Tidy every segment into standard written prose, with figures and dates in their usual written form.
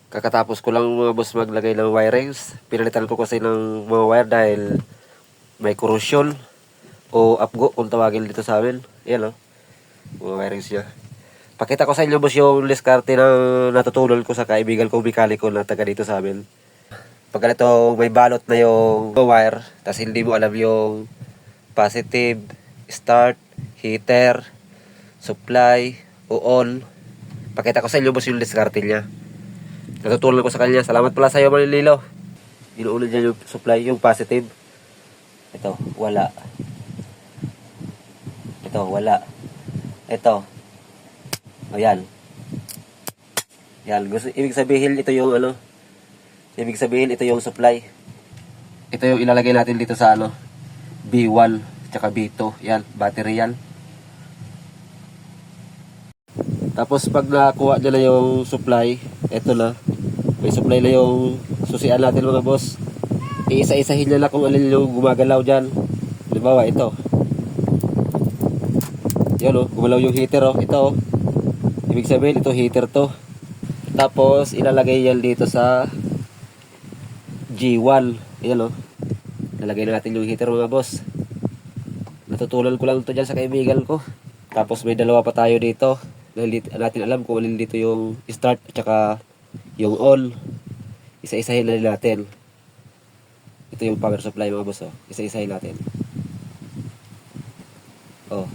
Kakatapos ko lang mga boss maglagay ng wirings. Pinalitan ko kasi ng mga wire dahil may corrosion o apgo kung tawagin dito sa amin. Yan o, mga wirings niya. Pakita ko sa inyo boss yung diskarte na natutunan ko sa kaibigan kong mekaniko na taga dito sa amin. Pag ganito may balot na yung wire, tapos hindi mo alam yung positive, start, heater, supply, o on. Pakita ko sa inyo boss yung diskarte niya. Natutunan ko sa kanya. Salamat pala sa iyo, Manililo. Inuuna dyan yung supply, yung positive. Ito, wala. Ito, wala. Ito. Ayan. Yan. Ibig sabihin, ito yung ano. Ibig sabihin, ito yung supply. Ito yung ilalagay natin dito sa ano. B1, tsaka B2. Yan, battery yan. Tapos pag nakuha nyo na yung supply, ito na. May supply na yung susian natin mga boss. Iisa-isahin nyo na kung alin yung gumagalaw dyan. Halimbawa, ito. Yan o, gumalaw yung heater o. Ito o. Ibig sabihin, ito heater to. Tapos, ilalagay yan dito sa G1. Yan o. Ilalagay na natin yung heater mga boss. Natutunan ko lang ito dyan sa kaibigan ko. Tapos, may dalawa pa tayo dito. Dahil natin alam kung alin dito yung start at saka yung on. Isa-isahin na natin. Ito yung power supply mga boss. Oh. Isa-isahin natin. Oh.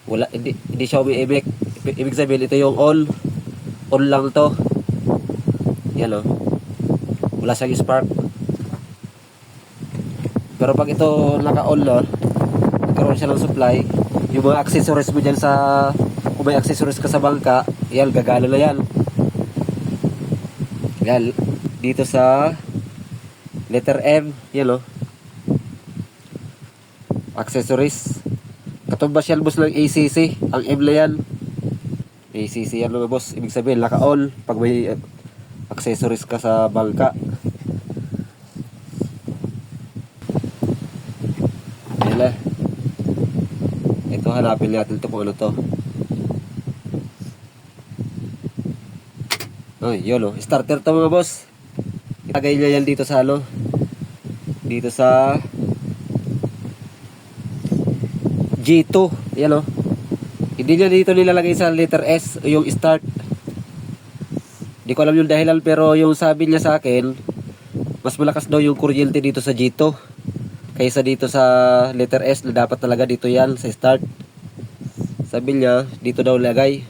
Wala, hindi siya umiibig. Ibig sabihin ito yung on. On lang to. Yan oh. Wala siyang spark. Pero pag ito naka-on na, nagkaroon siya ng supply, yung mga accessories mo dyan sa, kung may accessories ka sa bangka, yan, gagana na yan. Yan, dito sa letter M, yan o. Accessories. Katumbas yan boss ng ACC, ang M na yan. ACC yan mga boss, ibig sabihin naka-on pag may accessories ka sa bangka. Yan na. Ito hanapin natin ito kung ano to. Ay, yun o. Starter to mga boss. Ilagay niya yan dito sa ano. Dito sa G2. Yan o. Hindi niya dito nilalagay sa letter S o yung start. Hindi ko alam yung dahilan pero yung sabi niya sa akin, mas malakas daw yung kuryente dito sa G2 kaysa dito sa letter S na dapat talaga dito yan sa start. Sabi niya, dito daw lagay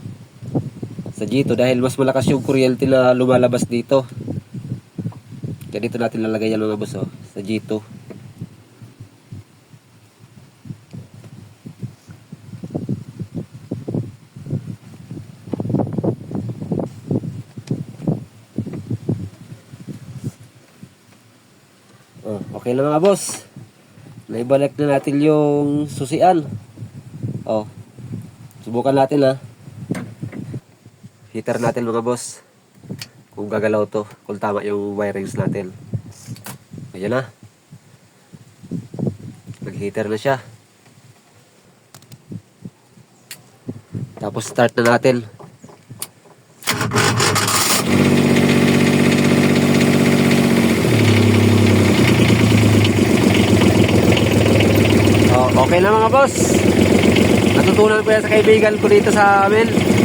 sa G2 dahil mas malakas yung kuryente na lumalabas dito. Kaya dito natin lalagay yan mga boss oh, sa G2. Oh, okay na mga boss. Naibalik na natin yung susian. Oh. Subukan natin ha. Heater natin mga boss. Kung gagalaw to, kung tama yung wirings natin. Ayan na. Nag-heater na siya. Tapos start na natin. Oh, okay na mga boss. Natutunan ko yan sa kaibigan ko dito sa amin.